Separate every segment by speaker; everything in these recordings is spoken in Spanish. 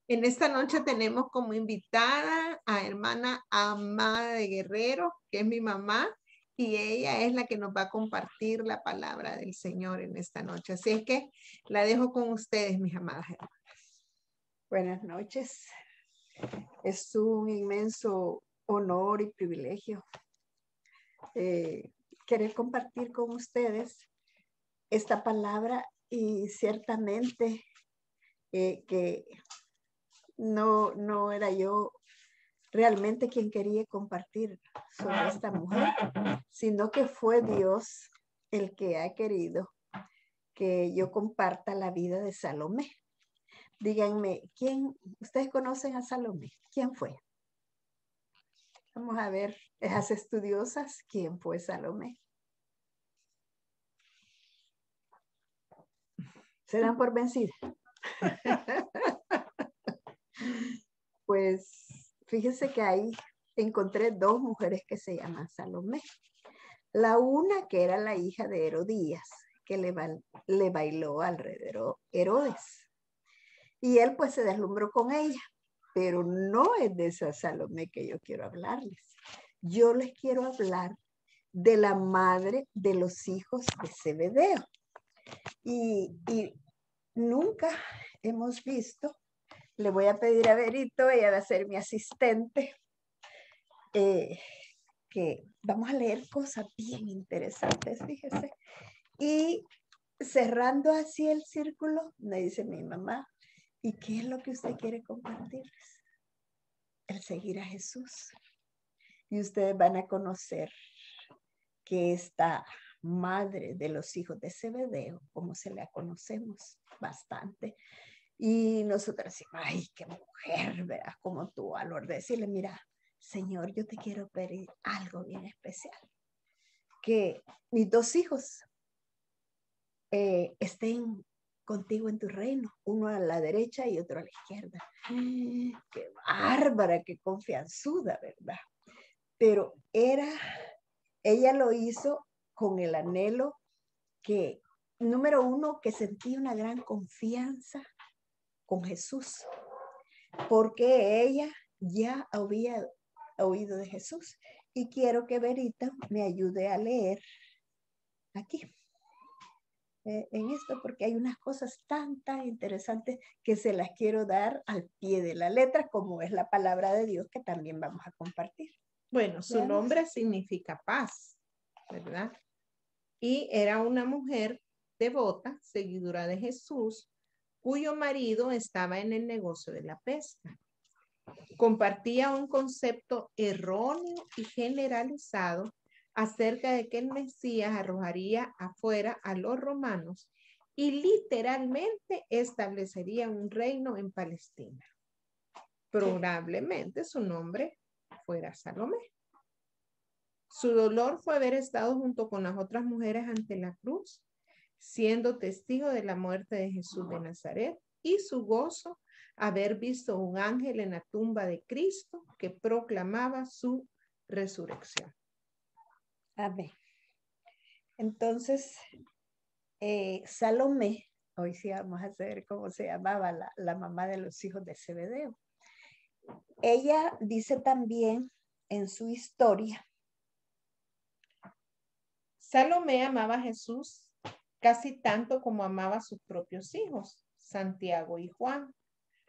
Speaker 1: En esta noche tenemos como invitada a hermana Amada de Guerrero, que es mi mamá, y ella es la que nos va a compartir la palabra del Señor en esta noche. Así es que la dejo con ustedes, mis amadas hermanas.
Speaker 2: Buenas noches. Es un inmenso honor y privilegio querer compartir con ustedes esta palabra y ciertamente que no era yo realmente quien quería compartir sobre esta mujer, sino que fue Dios el que ha querido que yo comparta la vida de Salomé. Díganme, ustedes conocen a Salomé? ¿Quién fue? Vamos a ver, esas estudiosas, ¿quién fue Salomé? ¿Se dan por vencida? Pues fíjense que ahí encontré dos mujeres que se llaman Salomé. La una que era la hija de Herodías, que le bailó alrededor Herodes. Y él pues se deslumbró con ella, pero no es de esa Salomé que yo quiero hablarles. Yo les quiero hablar de la madre de los hijos de Zebedeo. Y nunca hemos visto, le voy a pedir a Berito, ella va a ser mi asistente, que vamos a leer cosas bien interesantes, fíjese. Y cerrando así el círculo, me dice mi mamá, ¿y qué es lo que usted quiere compartirles? El seguir a Jesús. Y ustedes van a conocer que esta madre de los hijos de Zebedeo, como se la conocemos bastante, y nosotras decimos, ay, qué mujer, ¿verdad? Como tú, a lo de decirle, mira, Señor, yo te quiero pedir algo bien especial, que mis dos hijos estén contigo en tu reino, uno a la derecha y otro a la izquierda. Qué bárbara, qué confianzuda, ¿verdad? Pero ella lo hizo con el anhelo que, número uno, que sentía una gran confianza con Jesús, porque ella ya había oído de Jesús. Y quiero que Berita me ayude a leer aquí, en esto, porque hay unas cosas tan interesantes que se las quiero dar al pie de la letra, como es la palabra de Dios que también vamos a compartir.
Speaker 1: Bueno, su nombre significa paz, ¿verdad? Y era una mujer devota, seguidora de Jesús, cuyo marido estaba en el negocio de la pesca. Compartía un concepto erróneo y generalizado acerca de que el Mesías arrojaría afuera a los romanos y literalmente establecería un reino en Palestina. Probablemente su nombre fuera Salomé. Su dolor fue haber estado junto con las otras mujeres ante la cruz, siendo testigo de la muerte de Jesús de Nazaret, y su gozo haber visto un ángel en la tumba de Cristo que proclamaba su resurrección.
Speaker 2: Amén. Entonces, Salomé, hoy sí vamos a saber cómo se llamaba la mamá de los hijos de Zebedeo. Ella dice también en su historia,
Speaker 1: Salomé amaba a Jesús casi tanto como amaba a sus propios hijos, Santiago y Juan.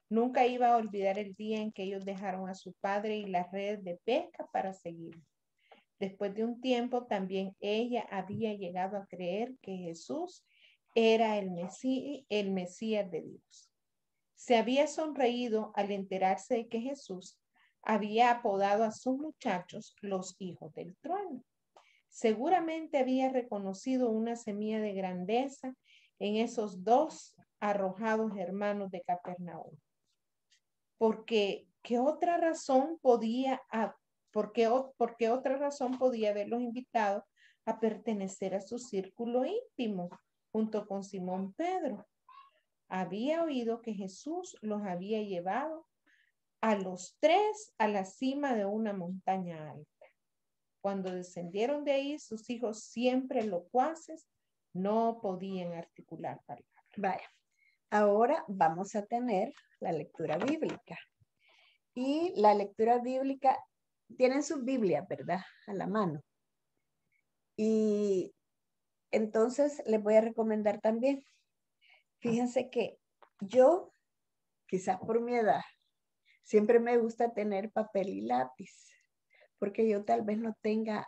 Speaker 1: Nunca iba a olvidar el día en que ellos dejaron a su padre y las redes de pesca para seguirlo. Después de un tiempo, también ella había llegado a creer que Jesús era el Mesías de Dios. Se había sonreído al enterarse de que Jesús había apodado a sus muchachos los hijos del trueno. Seguramente había reconocido una semilla de grandeza en esos dos arrojados hermanos de Capernaum. Porque ¿qué otra razón podía haberlos invitado a pertenecer a su círculo íntimo junto con Simón Pedro? Había oído que Jesús los había llevado a los tres a la cima de una montaña alta. Cuando descendieron de ahí, sus hijos siempre locuaces no podían articular palabras.
Speaker 2: Vaya, ahora vamos a tener la lectura bíblica. Y la lectura bíblica, tienen sus Biblias, ¿verdad? A la mano. Y entonces les voy a recomendar también. Fíjense que yo, quizás por mi edad, siempre me gusta tener papel y lápiz, porque yo tal vez no tenga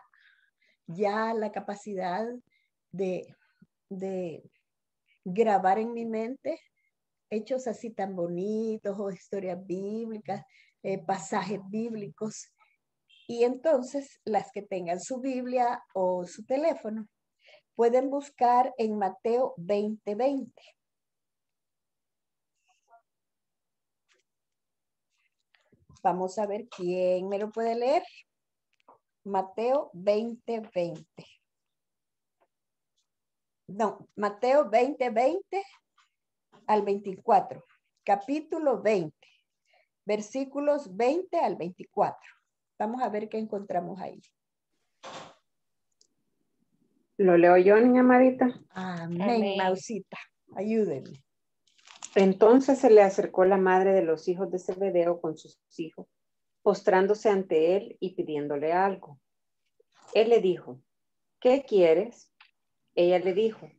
Speaker 2: ya la capacidad de grabar en mi mente hechos así tan bonitos o historias bíblicas, pasajes bíblicos. Y entonces las que tengan su Biblia o su teléfono pueden buscar en Mateo 20:20. Vamos a ver quién me lo puede leer. Mateo 20:20. No, Mateo 20:20 al 24. Capítulo 20. Versículos 20 al 24. Vamos a ver qué encontramos ahí.
Speaker 3: ¿Lo leo yo, niña Marita?
Speaker 2: Amén,
Speaker 1: Amén.
Speaker 2: Mausita. Ayúdenme.
Speaker 3: Entonces se le acercó la madre de los hijos de Zebedeo con sus hijos, postrándose ante él y pidiéndole algo. Él le dijo, ¿qué quieres? Ella le dijo,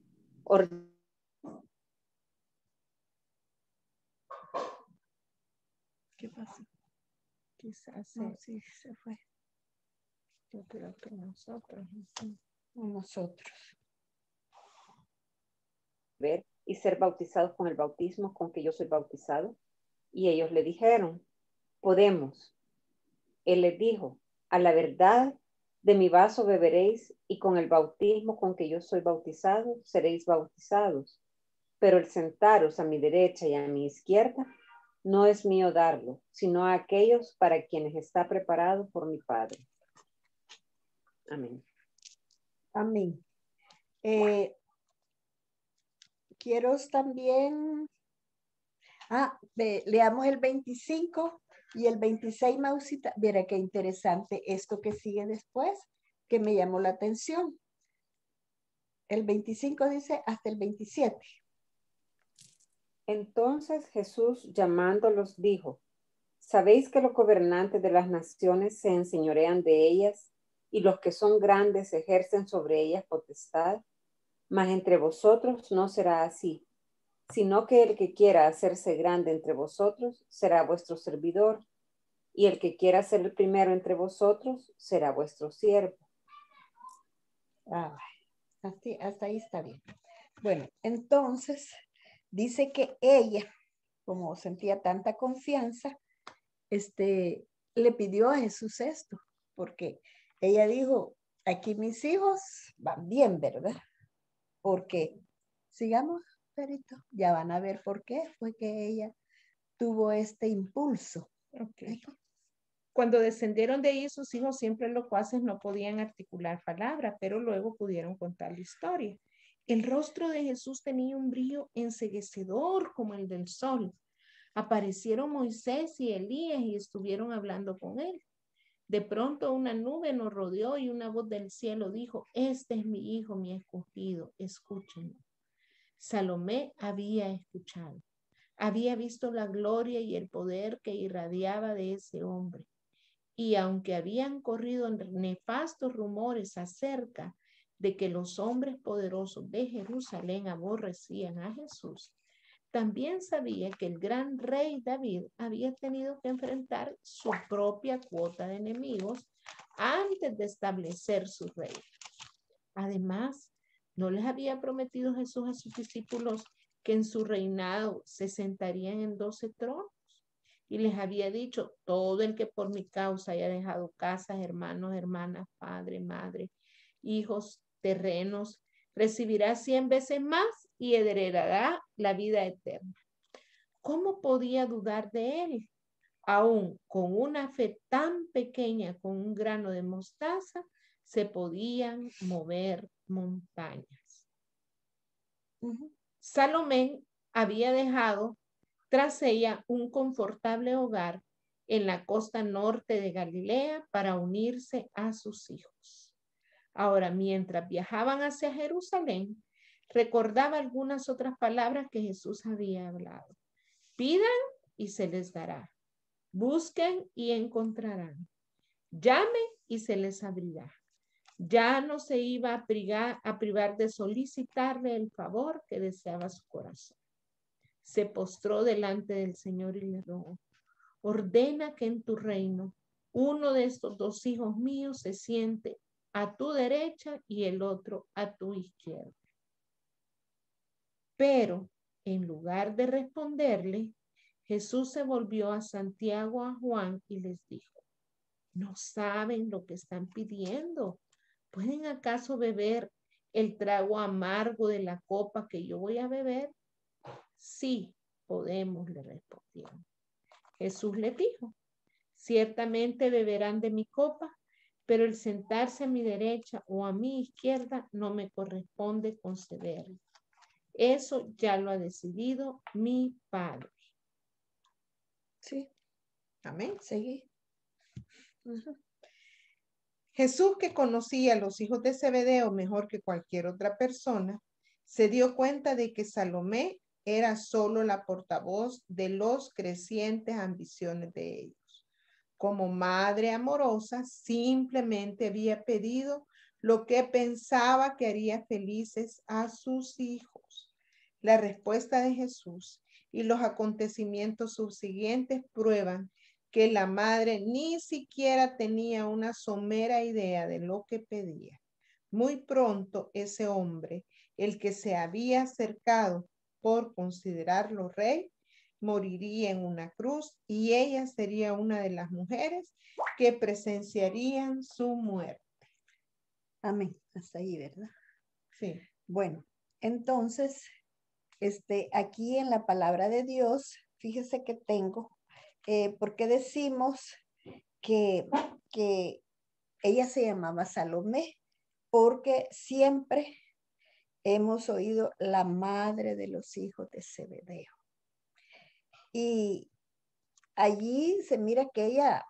Speaker 2: ¿Qué pasó?
Speaker 1: Quizás
Speaker 2: No, sí, se fue.
Speaker 1: yo creo que nosotros.
Speaker 2: Nosotros.
Speaker 3: ver y ser bautizados con el bautismo con que yo soy bautizado. Y ellos le dijeron, podemos. Él les dijo, a la verdad de mi vaso beberéis y con el bautismo con que yo soy bautizado seréis bautizados. Pero el sentaros a mi derecha y a mi izquierda no es mío darlo, sino a aquellos para quienes está preparado por mi Padre. Amén.
Speaker 2: Amén. Quiero también, leamos el 25 y el 26, Mausita. Mira qué interesante esto que sigue después, que me llamó la atención. El 25 dice hasta el 27.
Speaker 3: Entonces Jesús llamándolos dijo, ¿sabéis que los gobernantes de las naciones se enseñorean de ellas y los que son grandes ejercen sobre ellas potestad? Mas entre vosotros no será así, sino que el que quiera hacerse grande entre vosotros será vuestro servidor, y el que quiera ser el primero entre vosotros será vuestro siervo.
Speaker 2: Hasta ahí está bien. Bueno, entonces dice que ella, como sentía tanta confianza, le pidió a Jesús esto, porque ella dijo, aquí mis hijos van bien, ¿verdad? Porque, sigamos, Perito, ya van a ver por qué fue que ella tuvo este impulso.
Speaker 1: Okay. Cuando descendieron de ahí, sus hijos siempre locuaces no podían articular palabra, pero luego pudieron contar la historia. El rostro de Jesús tenía un brillo enceguecedor como el del sol. Aparecieron Moisés y Elías y estuvieron hablando con él. De pronto una nube nos rodeó y una voz del cielo dijo, este es mi hijo, mi escogido, escúchenlo. Salomé había escuchado, había visto la gloria y el poder que irradiaba de ese hombre. Y aunque habían corrido nefastos rumores acerca de que los hombres poderosos de Jerusalén aborrecían a Jesús, también sabía que el gran rey David había tenido que enfrentar su propia cuota de enemigos antes de establecer su reino. Además, ¿no les había prometido Jesús a sus discípulos que en su reinado se sentarían en 12 tronos? Y les había dicho, todo el que por mi causa haya dejado casas, hermanos, hermanas, padre, madre, hijos, terrenos, recibirá 100 veces más y heredará la vida eterna. ¿Cómo podía dudar de él? Aún con una fe tan pequeña, con un grano de mostaza, se podían mover montañas. Salomé había dejado tras ella un confortable hogar en la costa norte de Galilea para unirse a sus hijos. Ahora, mientras viajaban hacia Jerusalén, recordaba algunas otras palabras que Jesús había hablado. Pidan y se les dará. Busquen y encontrarán. Llamen y se les abrirá. Ya no se iba a privar de solicitarle el favor que deseaba su corazón. Se postró delante del Señor y le rogó: ordena que en tu reino uno de estos dos hijos míos se siente a tu derecha y el otro a tu izquierda. Pero en lugar de responderle, Jesús se volvió a Santiago, a Juan y les dijo: no saben lo que están pidiendo. ¿Pueden acaso beber el trago amargo de la copa que yo voy a beber? Sí, podemos, le respondieron. Jesús les dijo: ciertamente beberán de mi copa, pero el sentarse a mi derecha o a mi izquierda no me corresponde concederlo. Eso ya lo ha decidido mi Padre.
Speaker 2: Sí.
Speaker 1: Amén.
Speaker 2: Seguí.
Speaker 1: Jesús, que conocía a los hijos de Zebedeo mejor que cualquier otra persona, se dio cuenta de que Salomé era solo la portavoz de los crecientes ambiciones de ellos. Como madre amorosa, simplemente había pedido lo que pensaba que haría felices a sus hijos. La respuesta de Jesús y los acontecimientos subsiguientes prueban que la madre ni siquiera tenía una somera idea de lo que pedía. Muy pronto ese hombre, el que se había acercado por considerarlo rey, moriría en una cruz y ella sería una de las mujeres que presenciarían su muerte.
Speaker 2: Amén. Hasta ahí, ¿verdad?
Speaker 1: Sí.
Speaker 2: Bueno, entonces, aquí en la palabra de Dios, fíjese que tengo, porque decimos que ella se llamaba Salomé, porque siempre hemos oído la madre de los hijos de Zebedeo. Y allí se mira que ella,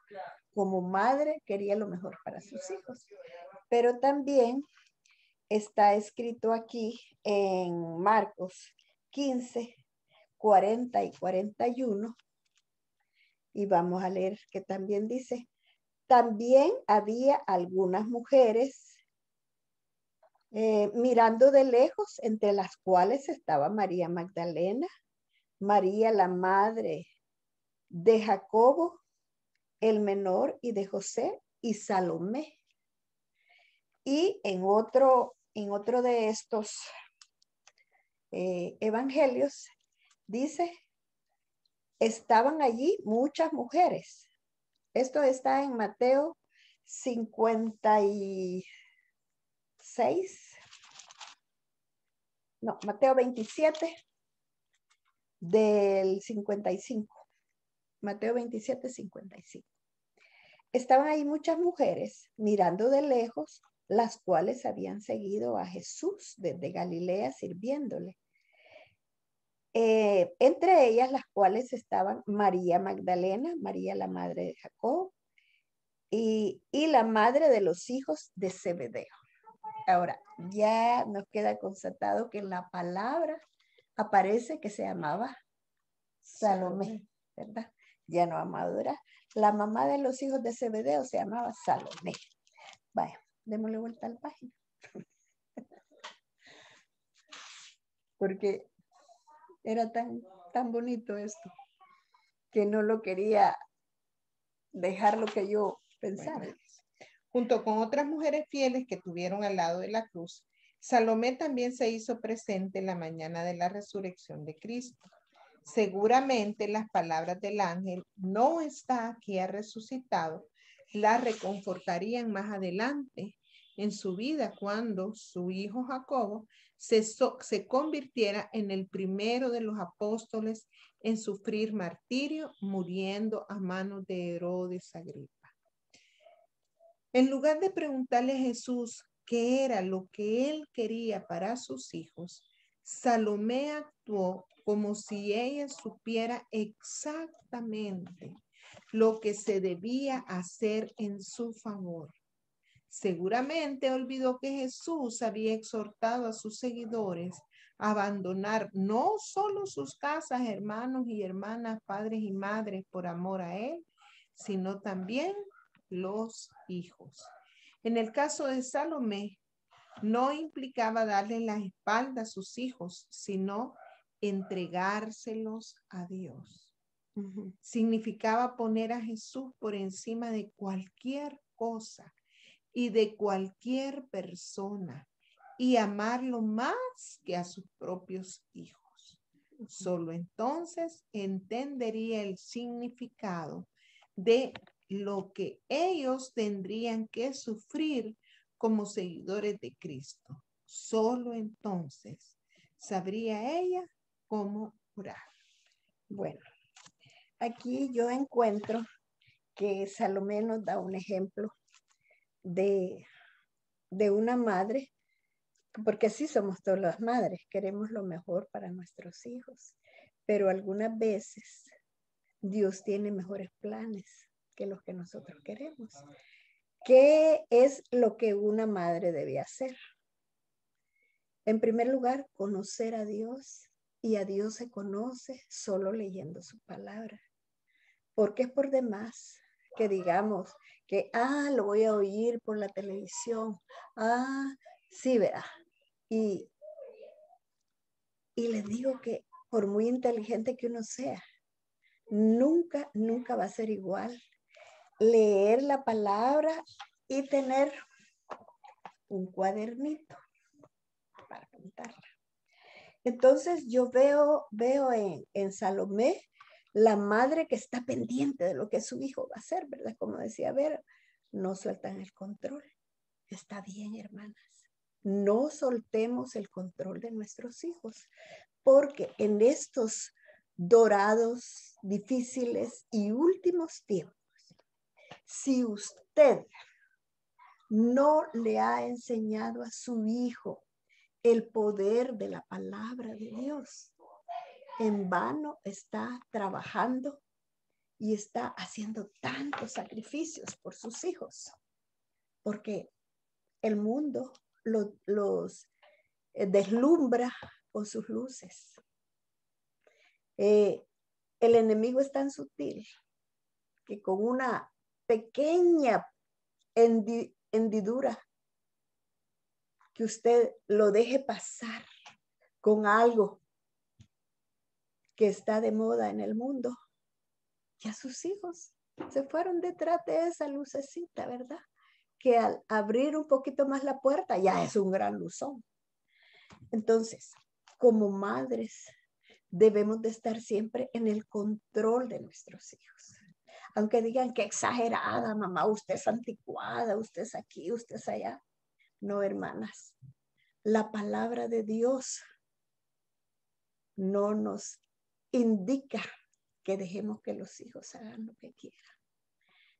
Speaker 2: como madre, quería lo mejor para sus hijos. Pero también está escrito aquí en Marcos 15, 40 y 41. Y vamos a leer que también dice: también había algunas mujeres mirando de lejos, entre las cuales estaba María Magdalena, María la madre de Jacobo, el menor, y de José, y Salomé. Y en otro de estos evangelios dice: estaban allí muchas mujeres. Esto está en Mateo 56. No, Mateo 27 del 55. Mateo 27, 55. Estaban ahí muchas mujeres mirando de lejos, las cuales habían seguido a Jesús desde Galilea sirviéndole. Entre ellas las cuales estaban María Magdalena, María la madre de Jacob, y la madre de los hijos de Zebedeo. Ahora, ya nos queda constatado que en la palabra aparece que se llamaba Salomé, ¿verdad? Ya no Amadora. La mamá de los hijos de Zebedeo se llamaba Salomé. Vaya, démosle vuelta a la página. Porque era tan bonito esto que no lo quería dejar lo que yo pensara.
Speaker 1: Bueno, junto con otras mujeres fieles que tuvieron al lado de la cruz, Salomé también se hizo presente en la mañana de la resurrección de Cristo. Seguramente las palabras del ángel: no está aquí, ha resucitado, la reconfortarían más adelante en su vida cuando su hijo Jacobo se convirtiera en el primero de los apóstoles en sufrir martirio, muriendo a manos de Herodes Agripa. En lugar de preguntarle a Jesús qué era lo que él quería para sus hijos, Salomé actuó como si ella supiera exactamente lo que se debía hacer en su favor. Seguramente olvidó que Jesús había exhortado a sus seguidores abandonar no solo sus casas, hermanos y hermanas, padres y madres por amor a él, sino también los hijos. En el caso de Salomé, no implicaba darle la espalda a sus hijos, sino entregárselos a Dios. Significaba poner a Jesús por encima de cualquier cosa y de cualquier persona y amarlo más que a sus propios hijos. Solo entonces entendería el significado de lo que ellos tendrían que sufrir como seguidores de Cristo. Solo entonces sabría ella cómo orar.
Speaker 2: Bueno, aquí yo encuentro que Salomé nos da un ejemplo de una madre, porque así somos todas las madres, queremos lo mejor para nuestros hijos, pero algunas veces Dios tiene mejores planes que los que nosotros queremos. ¿Qué es lo que una madre debe hacer? En primer lugar, conocer a Dios, y a Dios se conoce solo leyendo su palabra. Porque es por demás que digamos que, lo voy a oír por la televisión. Sí, ¿verdad? Y les digo que por muy inteligente que uno sea, nunca va a ser igual leer la palabra y tener un cuadernito para apuntarla. Entonces yo veo en Salomé la madre que está pendiente de lo que su hijo va a hacer, ¿verdad? Como decía Vera, no sueltan el control. Está bien, hermanas. No soltemos el control de nuestros hijos, porque en estos dorados, difíciles y últimos tiempos, si usted no le ha enseñado a su hijo el poder de la palabra de Dios, en vano está trabajando y está haciendo tantos sacrificios por sus hijos, porque el mundo los deslumbra con sus luces. El enemigo es tan sutil que con una pequeña hendidura que usted lo deje pasar con algo que está de moda en el mundo, ya sus hijos se fueron detrás de esa lucecita, ¿verdad? Que al abrir un poquito más la puerta ya es un gran luzón. Entonces, como madres, debemos de estar siempre en el control de nuestros hijos. Aunque digan que exagerada, mamá, usted es anticuada, usted es aquí, usted es allá. No, hermanas, la palabra de Dios no nos indica que dejemos que los hijos hagan lo que quieran,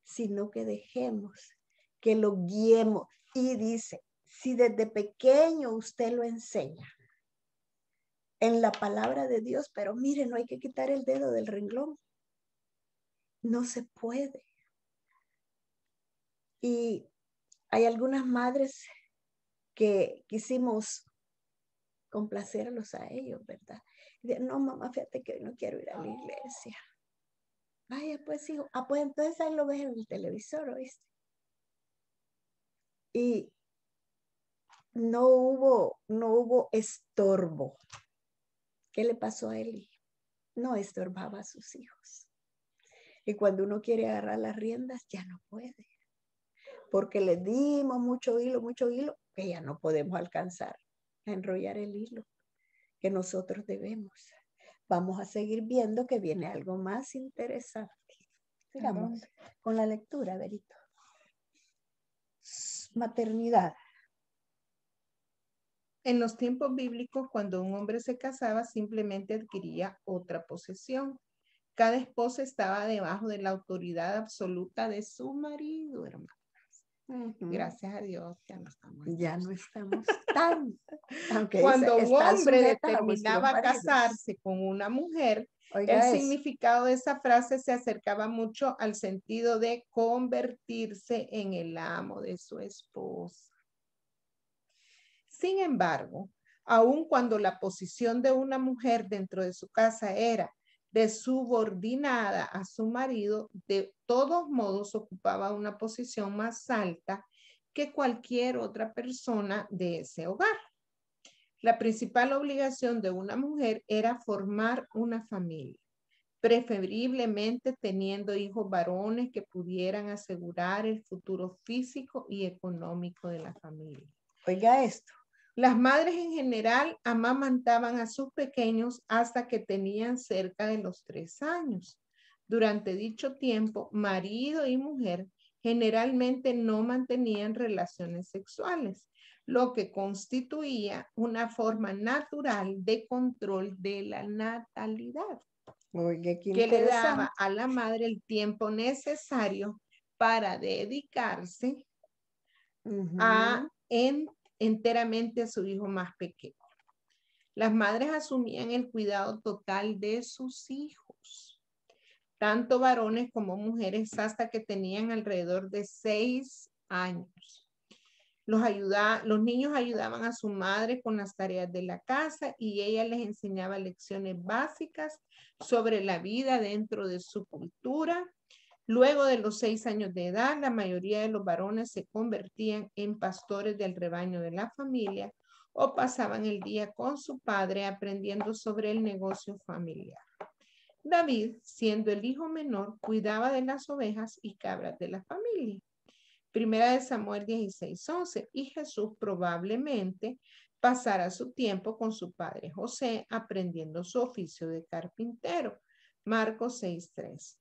Speaker 2: sino que dejemos que lo guiemos. Y dice, si desde pequeño usted lo enseña en la palabra de Dios, pero mire, no hay que quitar el dedo del renglón. No se puede. Y hay algunas madres que quisimos complacerlos a ellos, ¿verdad? No, mamá, fíjate que hoy no quiero ir a la iglesia. Vaya, pues, hijo. Pues entonces ahí lo ves en el televisor, ¿oíste? Y no hubo estorbo. ¿Qué le pasó a Eli? No estorbaba a sus hijos. Y cuando uno quiere agarrar las riendas, ya no puede. Porque le dimos mucho hilo, que ya no podemos alcanzar a enrollar el hilo que nosotros debemos. Vamos a seguir viendo que viene algo más interesante. Sigamos con la lectura, Berito. Maternidad.
Speaker 1: En los tiempos bíblicos, cuando un hombre se casaba, simplemente adquiría otra posesión. Cada esposa estaba debajo de la autoridad absoluta de su marido, hermano. Gracias a Dios,
Speaker 2: ya no estamos tan.
Speaker 1: Cuando un hombre determinaba casarse con una mujer, el significado de esa frase se acercaba mucho al sentido de convertirse en el amo de su esposa. Sin embargo, Aun cuando la posición de una mujer dentro de su casa era de subordinada a su marido, de todos modos ocupaba una posición más alta que cualquier otra persona de ese hogar. La principal obligación de una mujer era formar una familia, preferiblemente teniendo hijos varones que pudieran asegurar el futuro físico y económico de la familia.
Speaker 2: Oiga esto.
Speaker 1: Las madres en general amamantaban a sus pequeños hasta que tenían cerca de los 3 años. Durante dicho tiempo, marido y mujer generalmente no mantenían relaciones sexuales, lo que constituía una forma natural de control de la natalidad.
Speaker 2: Oiga, qué
Speaker 1: Que le
Speaker 2: interesante.
Speaker 1: daba a la madre el tiempo necesario para dedicarse a enteramente a su hijo más pequeño. Las madres asumían el cuidado total de sus hijos, tanto varones como mujeres, hasta que tenían alrededor de 6 años. Los niños ayudaban a su madre con las tareas de la casa y ella les enseñaba lecciones básicas sobre la vida dentro de su cultura. Luego de los 6 años de edad, la mayoría de los varones se convertían en pastores del rebaño de la familia o pasaban el día con su padre aprendiendo sobre el negocio familiar. David, siendo el hijo menor, cuidaba de las ovejas y cabras de la familia. Primera de Samuel 16:11. Y Jesús probablemente pasara su tiempo con su padre José aprendiendo su oficio de carpintero. Marcos 6:3.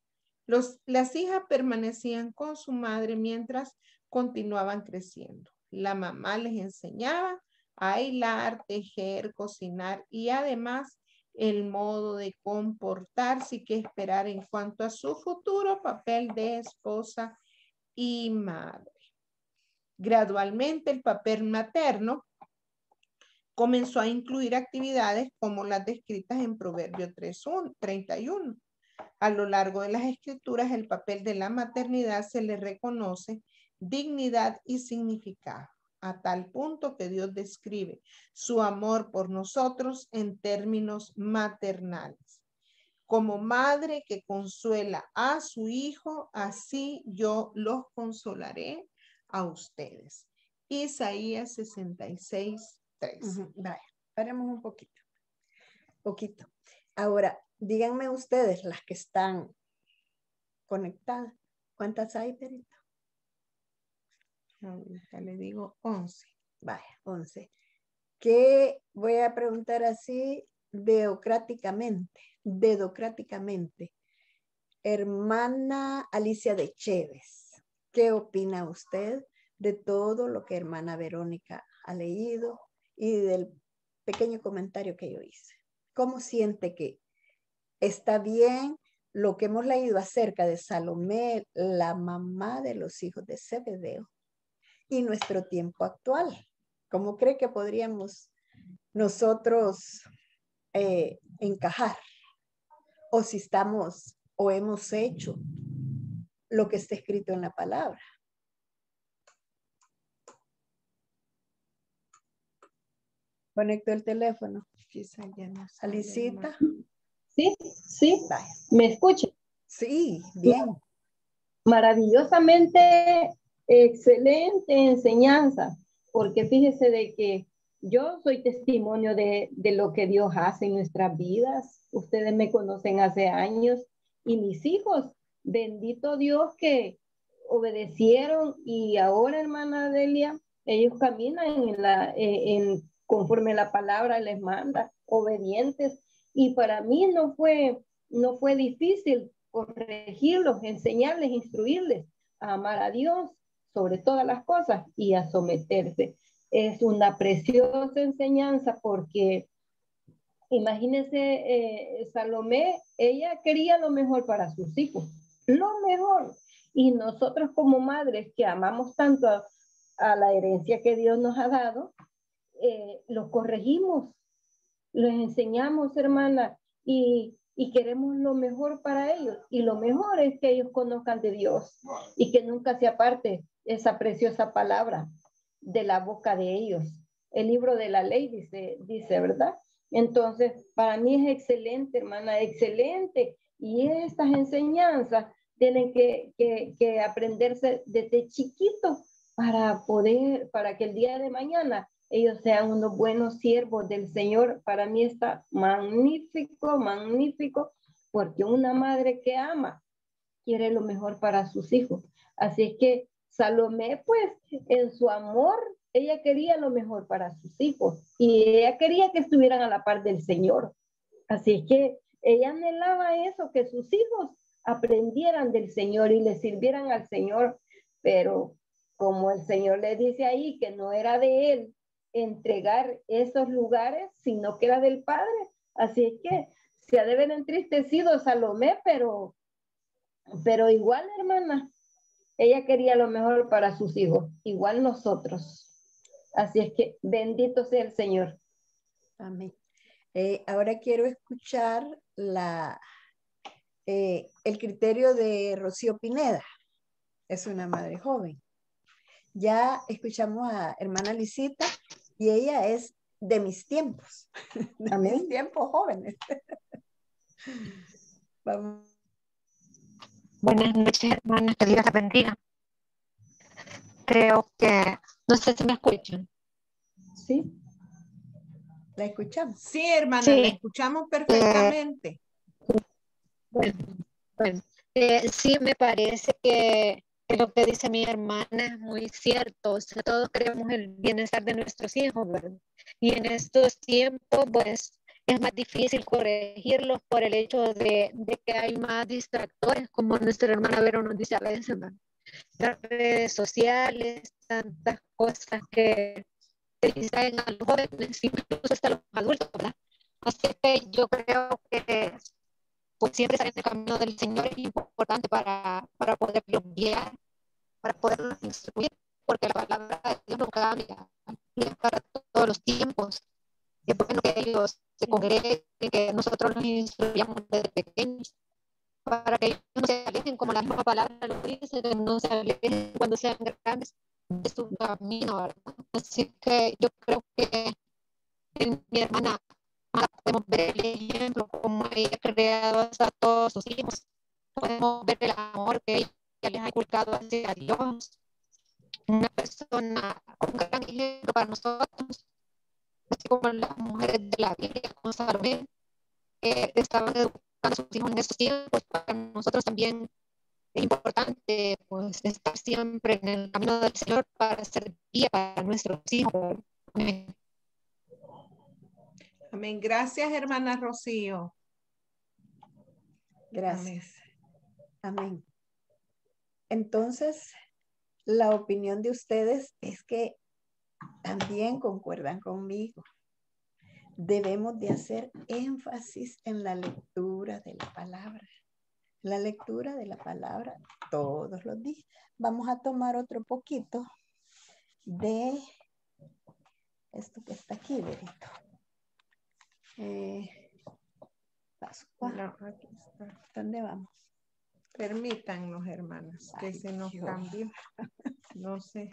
Speaker 1: Las hijas permanecían con su madre mientras continuaban creciendo. La mamá les enseñaba a hilar, tejer, cocinar y además el modo de comportarse y qué esperar en cuanto a su futuro papel de esposa y madre. Gradualmente el papel materno comenzó a incluir actividades como las descritas en Proverbio 31. A lo largo de las escrituras, el papel de la maternidad se le reconoce dignidad y significado, a tal punto que Dios describe su amor por nosotros en términos maternales. Como madre que consuela a su hijo, así yo los consolaré a ustedes. Isaías 66:3.
Speaker 2: Vaya, paremos un poquito. Ahora, díganme ustedes, las que están conectadas, ¿cuántas hay, Perito?
Speaker 1: Ahorita le digo 11.
Speaker 2: Vaya, 11. ¿Qué voy a preguntar así dedocráticamente? Hermana Alicia de Chévez, ¿qué opina usted de todo lo que hermana Verónica ha leído y del pequeño comentario que yo hice? ¿Cómo siente que está bien lo que hemos leído acerca de Salomé, la mamá de los hijos de Zebedeo, y nuestro tiempo actual? ¿Cómo cree que podríamos nosotros encajar? O si estamos o hemos hecho lo que está escrito en la palabra. Conecto el teléfono.
Speaker 1: Quizá ya no sale.
Speaker 2: Alicita.
Speaker 4: Sí.
Speaker 2: Vaya.
Speaker 4: ¿Me escucha?
Speaker 2: Sí, bien.
Speaker 4: Maravillosamente excelente enseñanza, porque fíjese de que yo soy testimonio de lo que Dios hace en nuestras vidas. Ustedes me conocen hace años y mis hijos, bendito Dios que obedecieron y ahora, hermana Delia, ellos caminan conforme la palabra les manda, obedientes. Y para mí no fue difícil corregirlos, enseñarles, instruirles a amar a Dios sobre todas las cosas y a someterse. Es una preciosa enseñanza porque imagínense, Salomé, ella quería lo mejor para sus hijos, lo mejor. Y nosotros como madres que amamos tanto a la herencia que Dios nos ha dado, los corregimos, los enseñamos, hermana, y queremos lo mejor para ellos. Y lo mejor es que ellos conozcan de Dios y que nunca se aparte esa preciosa palabra de la boca de ellos. el libro de la ley, dice, ¿verdad? Entonces, para mí es excelente, hermana, excelente. Y estas enseñanzas tienen que aprenderse desde chiquito para que el día de mañana ellos sean unos buenos siervos del Señor. Para mí está magnífico, magnífico, porque una madre que ama quiere lo mejor para sus hijos. Así es que Salomé, pues, en su amor, ella quería lo mejor para sus hijos y ella quería que estuvieran a la par del Señor. Así es que ella anhelaba eso, que sus hijos aprendieran del Señor y le sirvieran al Señor, pero como el Señor le dice ahí que no era de él entregar esos lugares, sino que era del Padre. Así es que se ha de ver entristecido Salomé, pero igual, hermana, ella quería lo mejor para sus hijos, igual nosotros. Así es que bendito sea el Señor.
Speaker 2: Amén. Ahora quiero escuchar el criterio de Rocío Pineda. Es una madre joven. Ya escuchamos a hermana Lisita y ella es de mis tiempos, de
Speaker 4: Amén.
Speaker 2: mis tiempos jóvenes. Vamos.
Speaker 5: Buenas noches, hermanas, que Dios las bendiga. Creo que, no sé si me escuchan.
Speaker 2: Sí, la escuchamos.
Speaker 1: Sí, hermana,
Speaker 5: Sí.
Speaker 1: la escuchamos perfectamente.
Speaker 5: Bueno, sí me parece que lo que dice mi hermana es muy cierto. O sea, todos queremos el bienestar de nuestros hijos, ¿verdad? Y en estos tiempos, pues, es más difícil corregirlos por el hecho de que hay más distractores, como nuestra hermana Vero nos dice a veces, ¿verdad? Las redes sociales, tantas cosas que distraen a los jóvenes, incluso hasta los adultos, ¿verdad? Así que yo creo que pues siempre estar en el camino del Señor es importante para poderlos guiar, para poderlos instruir, porque la palabra de Dios no cambia, y es para todos los tiempos. Y es bueno que ellos se congreguen, que nosotros los instruyamos desde pequeños, para que ellos no se alejen, como la misma palabra lo dice, que no se alejen cuando sean grandes de su camino, ¿verdad? Así que yo creo que en mi hermana podemos ver el ejemplo como ella ha creado a todos sus hijos, podemos ver el amor que ella les ha inculcado hacia Dios, una persona, un gran ejemplo para nosotros, así como las mujeres de la Biblia, como Salomé, que estaban educando a sus hijos en estos tiempos. Para nosotros también es importante, pues, estar siempre en el camino del Señor para ser guía para nuestros hijos. Amén.
Speaker 1: Amén. Gracias, hermana Rocío.
Speaker 2: Gracias. Amén. Entonces, la opinión de ustedes es que también concuerdan conmigo. Debemos de hacer énfasis en la lectura de la palabra. La lectura de la palabra todos los días. Vamos a tomar otro poquito de esto que está aquí, Berito.
Speaker 1: No, aquí está.
Speaker 2: ¿Dónde vamos?
Speaker 1: Permítanos, hermanas, que se nos cambió. No sé.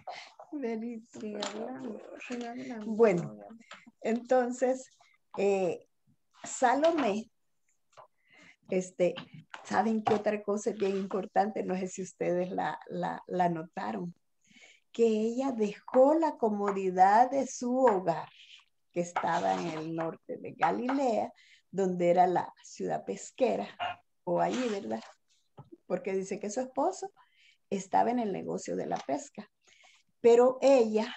Speaker 2: Berito.
Speaker 1: Sigue hablando, sigue hablando.
Speaker 2: Bueno, entonces, Salomé, ¿saben qué otra cosa es bien importante? No sé si ustedes la notaron. Que ella dejó la comodidad de su hogar, que estaba en el norte de Galilea, donde era la ciudad pesquera, o allí, ¿verdad? Porque dice que su esposo estaba en el negocio de la pesca. Pero ella,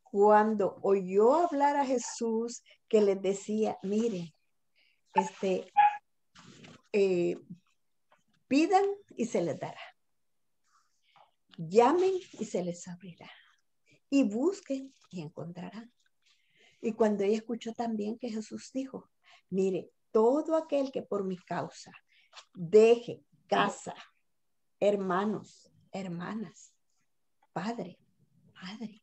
Speaker 2: cuando oyó hablar a Jesús, que les decía, miren, pidan y se les dará. Llamen y se les abrirá. Y busquen y encontrarán. Y cuando ella escuchó también que Jesús dijo, mire, todo aquel que por mi causa deje casa, hermanos, hermanas, padre, madre,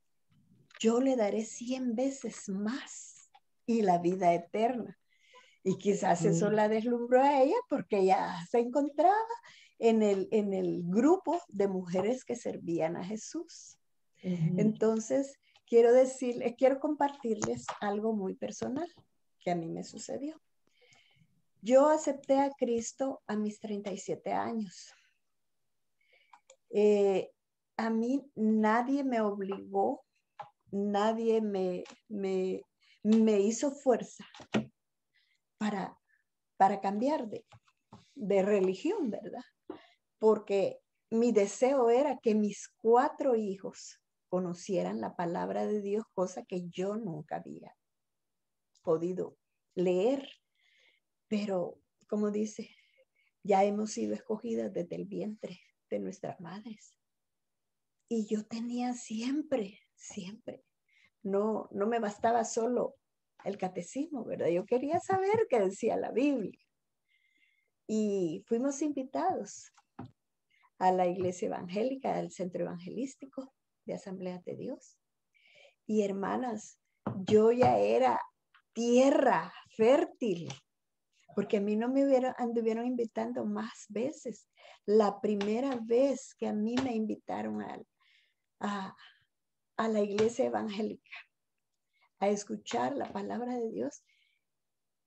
Speaker 2: yo le daré 100 veces más y la vida eterna. Y quizás eso la deslumbró a ella porque ella se encontraba en el grupo de mujeres que servían a Jesús. Entonces, quiero compartirles algo muy personal que a mí me sucedió. Yo acepté a Cristo a mis 37 años. A mí nadie me obligó, nadie me hizo fuerza para cambiar de religión, ¿verdad? Porque mi deseo era que mis 4 hijos conocieran la palabra de Dios, cosa que yo nunca había podido leer. Pero, como dice, ya hemos sido escogidas desde el vientre de nuestras madres. Y yo tenía siempre, no me bastaba solo el catecismo, ¿verdad? Yo quería saber qué decía la Biblia. Y fuimos invitados a la iglesia evangélica, al centro evangelístico de Asambleas de Dios. Y hermanas, yo ya era tierra fértil, porque a mí no me anduvieron invitando más veces. La primera vez que a mí me invitaron a la iglesia evangélica a escuchar la palabra de Dios,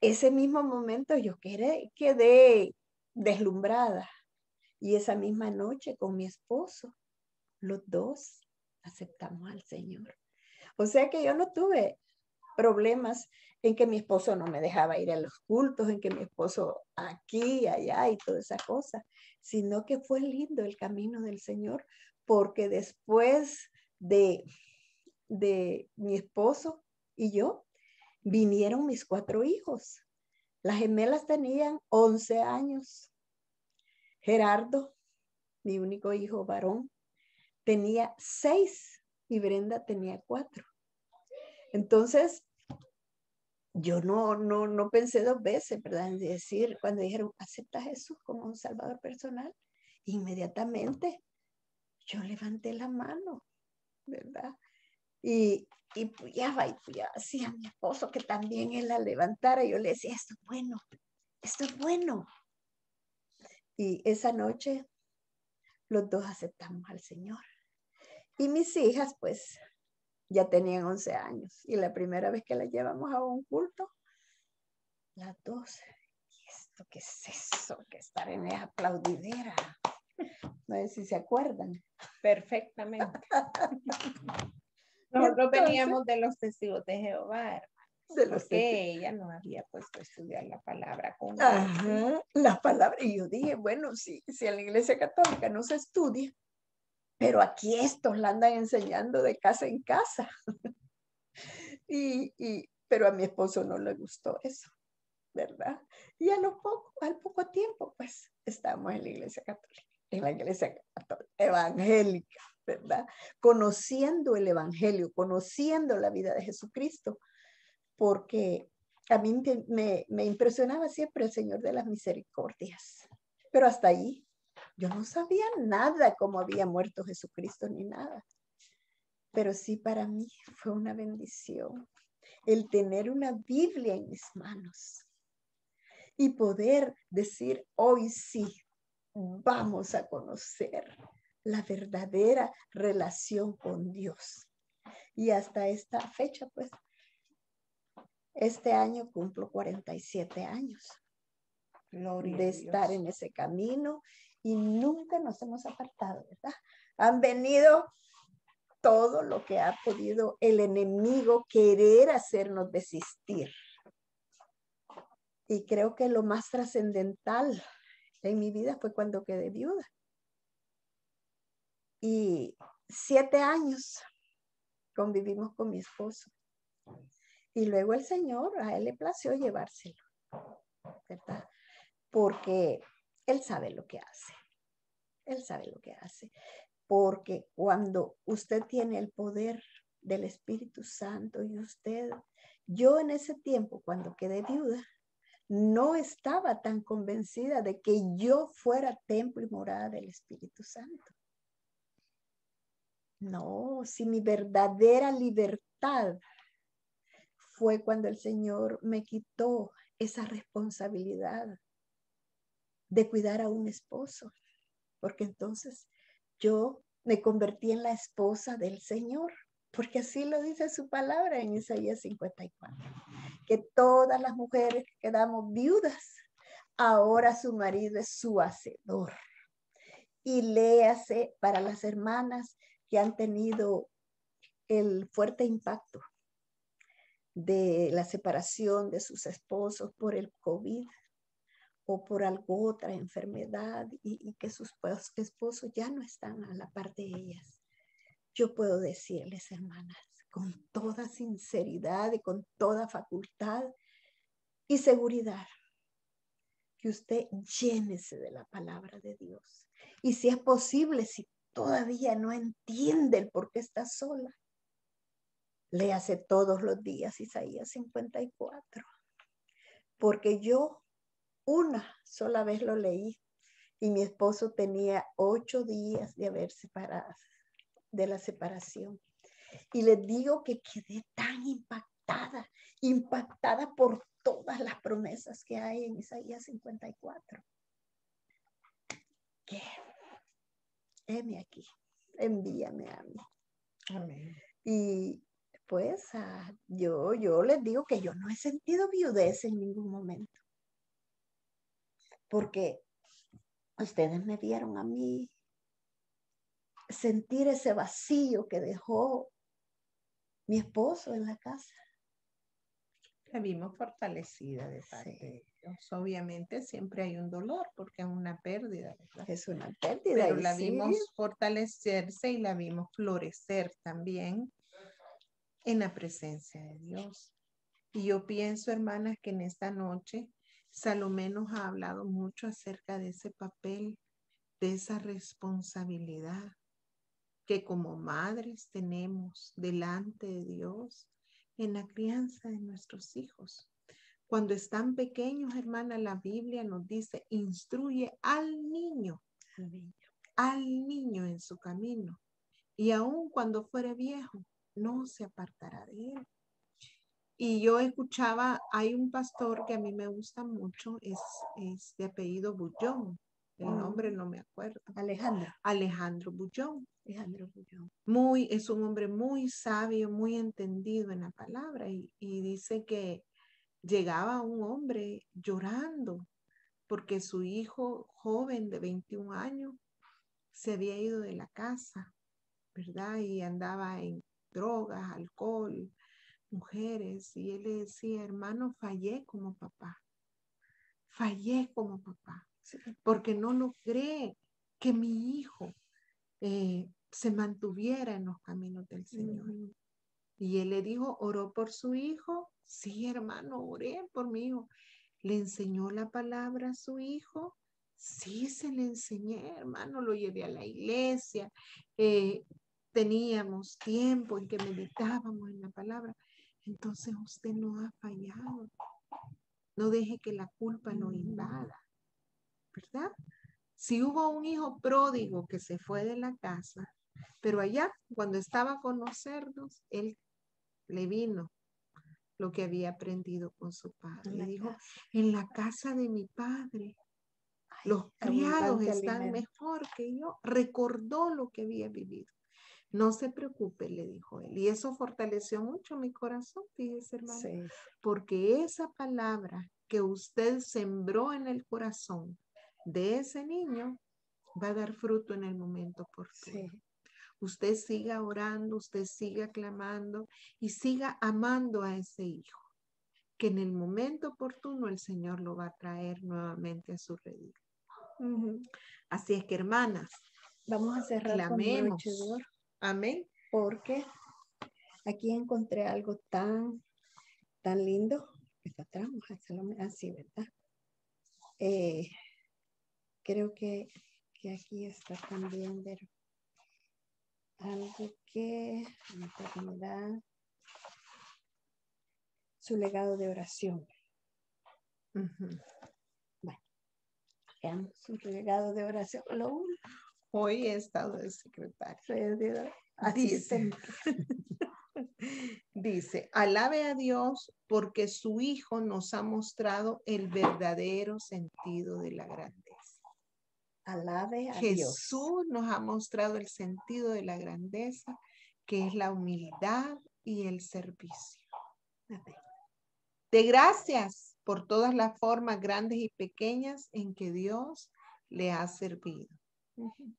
Speaker 2: ese mismo momento yo quedé deslumbrada. Y esa misma noche con mi esposo, los dos aceptamos al Señor. O sea que yo no tuve problemas en que mi esposo no me dejaba ir a los cultos, en que mi esposo aquí, allá y toda esa cosa, sino que fue lindo el camino del Señor, porque después de mi esposo y yo, vinieron mis 4 hijos. Las gemelas tenían 11 años. Gerardo, mi único hijo varón, tenía 6 y Brenda tenía 4. Entonces, yo no pensé 2 veces, ¿verdad? En decir, cuando dijeron, acepta a Jesús como un salvador personal, inmediatamente yo levanté la mano, ¿verdad? Y puyaba así a mi esposo que también él la levantara. Yo le decía, esto es bueno, esto es bueno. Y esa noche los dos aceptamos al Señor. Y mis hijas, pues, ya tenían 11 años. Y la primera vez que las llevamos a un culto, las dos, ¿y esto qué es eso? Que estar en esa aplaudidera. No sé si se acuerdan.
Speaker 1: Perfectamente. Nosotros veníamos de los testigos de Jehová, hermano.
Speaker 2: De los
Speaker 1: porque ella no había puesto a estudiar la palabra con
Speaker 2: la palabra. Y yo dije, bueno, si en la iglesia católica no se estudia, pero aquí estos la andan enseñando de casa en casa. Pero a mi esposo no le gustó eso, ¿verdad? Y al poco tiempo, pues, estamos en la iglesia católica, en la iglesia católica, evangélica, ¿verdad? Conociendo el evangelio, conociendo la vida de Jesucristo, porque a mí me impresionaba siempre el Señor de las Misericordias. Pero hasta ahí, yo no sabía nada cómo había muerto Jesucristo ni nada. Pero sí, para mí fue una bendición el tener una Biblia en mis manos y poder decir, hoy sí, vamos a conocer la verdadera relación con Dios. Y hasta esta fecha, pues, este año cumplo 47 años de estar en ese camino y nunca nos hemos apartado, ¿verdad? Han venido todo lo que ha podido el enemigo querer hacernos desistir. Y creo que lo más trascendental en mi vida fue cuando quedé viuda. Y 7 años convivimos con mi esposo. Y luego el Señor, a él le plació llevárselo, ¿verdad? Porque él sabe lo que hace. Él sabe lo que hace. Porque cuando usted tiene el poder del Espíritu Santo y yo en ese tiempo, cuando quedé viuda, no estaba tan convencida de que yo fuera templo y morada del Espíritu Santo. No, si mi verdadera libertad fue cuando el Señor me quitó esa responsabilidad de cuidar a un esposo, porque entonces yo me convertí en la esposa del Señor porque así lo dice su palabra en Isaías 54, que todas las mujeres que quedamos viudas, ahora su marido es su hacedor. Y léase para las hermanas que han tenido el fuerte impacto de la separación de sus esposos por el COVID o por alguna otra enfermedad y que sus esposos ya no están a la par de ellas. Yo puedo decirles, hermanas, con toda sinceridad y con toda facultad y seguridad, que usted llénese de la palabra de Dios. Y si es posible, si todavía no entiende el por qué está sola, léase todos los días Isaías 54. Porque yo una sola vez lo leí y mi esposo tenía 8 días de haber separado, de la separación. Y les digo que quedé tan impactada por todas las promesas que hay en Isaías 54. Que heme aquí, envíame a mí.
Speaker 1: Amén.
Speaker 2: Y pues yo les digo que yo no he sentido viudez en ningún momento. Porque ustedes me vieron a mí sentir ese vacío que dejó mi esposo en la casa.
Speaker 1: La vimos fortalecida de parte de Dios. Obviamente siempre hay un dolor porque es una pérdida, ¿verdad?
Speaker 2: Es una pérdida.
Speaker 1: Pero la vimos fortalecerse y la vimos florecer también en la presencia de Dios. Y yo pienso, hermanas, que en esta noche Salomé nos ha hablado mucho acerca de ese papel, de esa responsabilidad que como madres tenemos delante de Dios en la crianza de nuestros hijos. Cuando están pequeños, hermana, la Biblia nos dice, instruye al niño en su camino. Y aun cuando fuere viejo, no se apartará de él. Y yo escuchaba, hay un pastor que a mí me gusta mucho, es de apellido Bullón. El nombre no me acuerdo. Alejandro Bullón. Es un hombre muy sabio, muy entendido en la palabra. Y dice que llegaba un hombre llorando porque su hijo joven de 21 años se había ido de la casa, ¿verdad? Y andaba en drogas, alcohol, mujeres. Y él le decía, hermano, fallé como papá. Porque no logré que mi hijo se mantuviera en los caminos del Señor. Y él le dijo, ¿oró por su hijo? Sí, hermano, oré por mi hijo. ¿Le enseñó la palabra a su hijo? Sí, se le enseñé, hermano, lo llevé a la iglesia. Teníamos tiempo en que meditábamos en la palabra. Entonces usted no ha fallado. No deje que la culpa lo invada, ¿verdad? Si hubo un hijo pródigo que se fue de la casa, pero allá, cuando estaba con los cerdos, él le vino lo que había aprendido con su padre. Y dijo, en la casa de mi padre, los criados están mejor que yo. Recordó lo que había vivido. No se preocupe, le dijo él. Y eso fortaleció mucho mi corazón, fíjese, hermano. Sí. Porque esa palabra que usted sembró en el corazón de ese niño va a dar fruto en el momento oportuno. Sí. Usted siga orando, usted siga clamando y siga amando a ese hijo, que en el momento oportuno el Señor lo va a traer nuevamente a su redil. Así es que, hermanas,
Speaker 2: vamos a cerrar
Speaker 1: clamemos.
Speaker 2: Con broche de oro.
Speaker 1: Amén.
Speaker 2: Porque aquí encontré algo tan lindo. Así, ¿verdad? Creo que aquí está también, pero algo que maternidad, su legado de oración. Bueno, veamos su legado de oración.
Speaker 1: Hoy he estado de secretaria.
Speaker 2: Asistente.
Speaker 1: Dice, alabe a Dios porque su Hijo nos ha mostrado el verdadero sentido de la grandeza.
Speaker 2: Alabe a
Speaker 1: Jesús
Speaker 2: Dios.
Speaker 1: nos ha mostrado el sentido de la grandeza, que es la humildad y el servicio. De gracias por todas las formas grandes y pequeñas en que Dios le ha servido.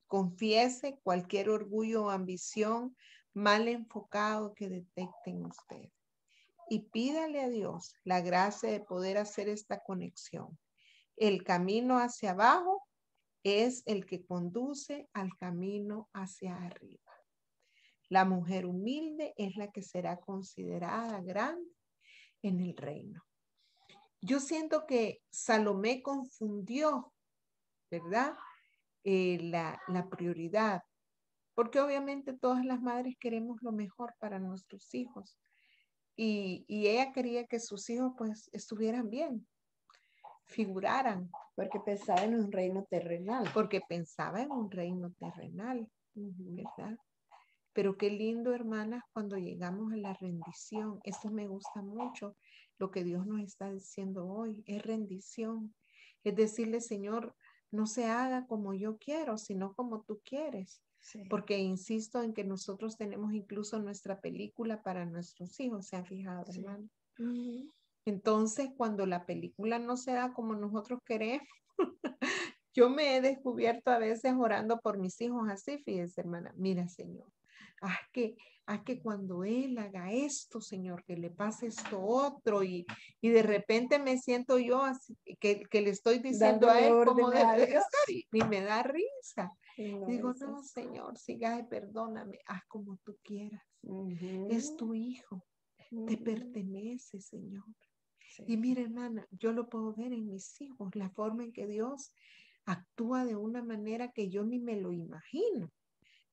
Speaker 1: Confiese cualquier orgullo o ambición mal enfocado que detecte en usted. Y pídale a Dios la gracia de poder hacer esta conexión. El camino hacia abajo es el que conduce al camino hacia arriba. La mujer humilde es la que será considerada grande en el reino. Yo siento que Salomé confundió, ¿verdad? La prioridad, porque obviamente todas las madres queremos lo mejor para nuestros hijos y ella quería que sus hijos pues estuvieran bien, figuraran.
Speaker 2: Porque pensaba en un reino terrenal.
Speaker 1: Porque pensaba en un reino terrenal, ¿verdad? Pero qué lindo, hermanas, cuando llegamos a la rendición. Esto me gusta mucho, lo que Dios nos está diciendo hoy, es rendición. Es decirle, Señor, no se haga como yo quiero, sino como tú quieres. Sí. Porque insisto en que nosotros tenemos incluso nuestra película para nuestros hijos, ¿se han fijado, sí, hermano? Entonces, cuando la película no se da como nosotros queremos, yo me he descubierto a veces orando por mis hijos así, fíjense, hermana, mira, Señor, haz que cuando él haga esto, Señor, que le pase esto otro, y de repente me siento yo así, que le estoy diciendo
Speaker 2: dándole
Speaker 1: a él cómo debe
Speaker 2: estar,
Speaker 1: y me da risa.
Speaker 2: No,
Speaker 1: digo, no, Señor, siga, perdóname, haz como tú quieras. Es tu hijo, te pertenece, Señor. Sí. Y mira, hermana, yo lo puedo ver en mis hijos, la forma en que Dios actúa de una manera que yo ni me lo imagino.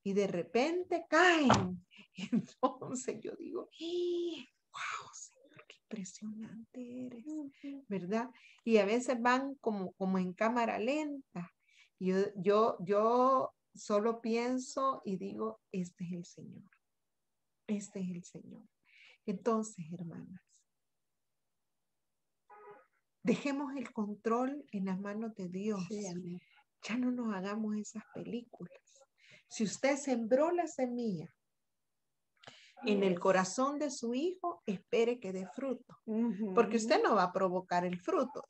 Speaker 1: Y de repente caen. Entonces yo digo, wow, Señor, qué impresionante eres, ¿verdad? Y a veces van como en cámara lenta. Yo solo pienso y digo, este es el Señor. Este es el Señor. Entonces, hermanas, dejemos el control en las manos de Dios. Sí, amén. Ya no nos hagamos esas películas. Si usted sembró la semilla en el corazón de su hijo, espere que dé fruto. Porque usted no va a provocar el fruto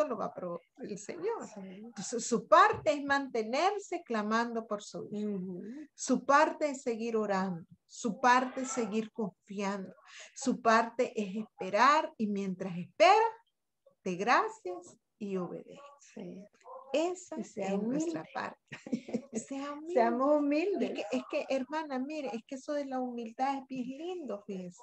Speaker 1: lo va a provocar el Señor. Sí. Entonces, su parte es mantenerse clamando por su hijo. Su parte es seguir orando. Su parte es seguir confiando. Su parte es esperar y mientras espera, de gracias y obedece. Sí. Esa es nuestra parte. Sea humilde.
Speaker 2: Seamos humildes.
Speaker 1: Es que, hermana, mire, es que eso de la humildad es bien lindo, fíjese.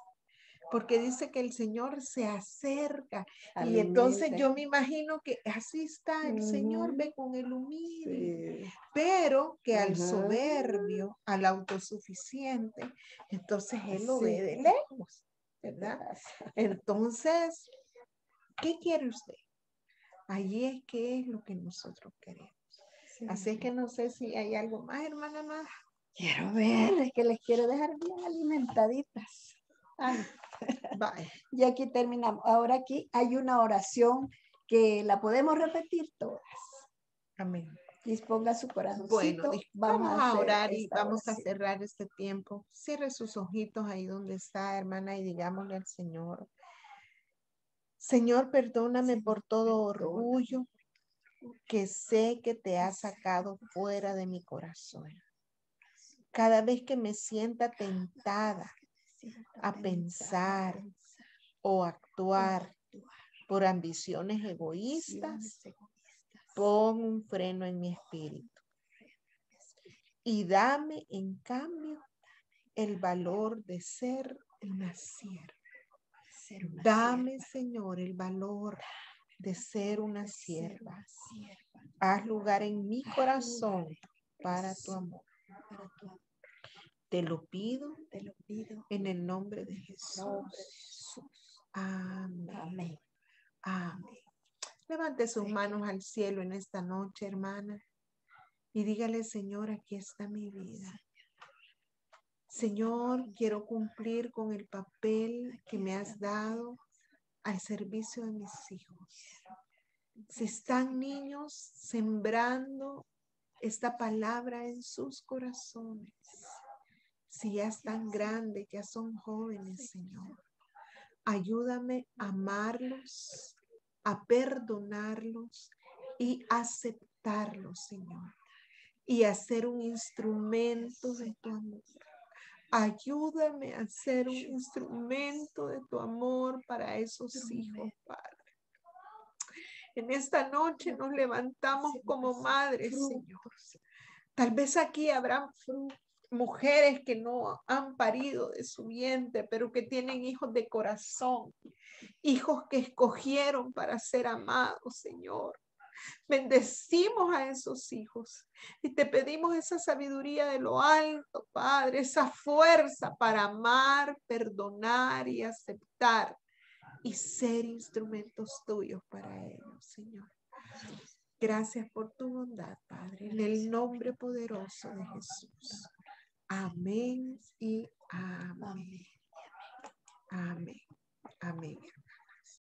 Speaker 1: Porque dice que el Señor se acerca. Y entonces yo me imagino que así está el Señor, ve con el humilde. Sí. Pero que al soberbio, al autosuficiente, entonces Él lo ve de lejos, ¿verdad? Entonces, ¿qué quiere usted? Allí es que es lo que nosotros queremos. Sí. Así es que no sé si hay algo más, hermana más.
Speaker 2: Quiero ver, es que les quiero dejar bien alimentaditas.
Speaker 1: Bye.
Speaker 2: Y aquí terminamos. Ahora aquí hay una oración que la podemos repetir todas.
Speaker 1: Amén.
Speaker 2: Disponga su corazoncito.
Speaker 1: Bueno, vamos a orar y vamos a cerrar este tiempo. Cierre sus ojitos ahí donde está, hermana, y digámosle al Señor. Señor, perdóname por todo orgullo que sé que te ha sacado fuera de mi corazón. Cada vez que me sienta tentada a pensar o actuar por ambiciones egoístas, pon un freno en mi espíritu y dame en cambio el valor de ser una sierva. Dame, Señor, el valor de ser una sierva. Haz lugar en mi corazón para tu amor. Te lo pido en el nombre de Jesús. Amén. Amén. Levante sus manos al cielo en esta noche, hermana, y dígale, Señor, aquí está mi vida. Señor, quiero cumplir con el papel que me has dado al servicio de mis hijos. Si están niños, sembrando esta palabra en sus corazones. Si ya están grandes, ya son jóvenes, Señor. Ayúdame a amarlos, a perdonarlos y aceptarlos, Señor. Y a ser un instrumento de tu amor. Ayúdame a ser un instrumento de tu amor para esos hijos, Padre. En esta noche nos levantamos como madres, Señor. Tal vez aquí habrá mujeres que no han parido de su vientre, pero que tienen hijos de corazón, hijos que escogieron para ser amados, Señor. Bendecimos a esos hijos y te pedimos esa sabiduría de lo alto, Padre, esa fuerza para amar, perdonar y aceptar y ser instrumentos tuyos para ellos, Señor. Gracias por tu bondad, Padre, en el nombre poderoso de Jesús. Amén y amén. Amén. Amén.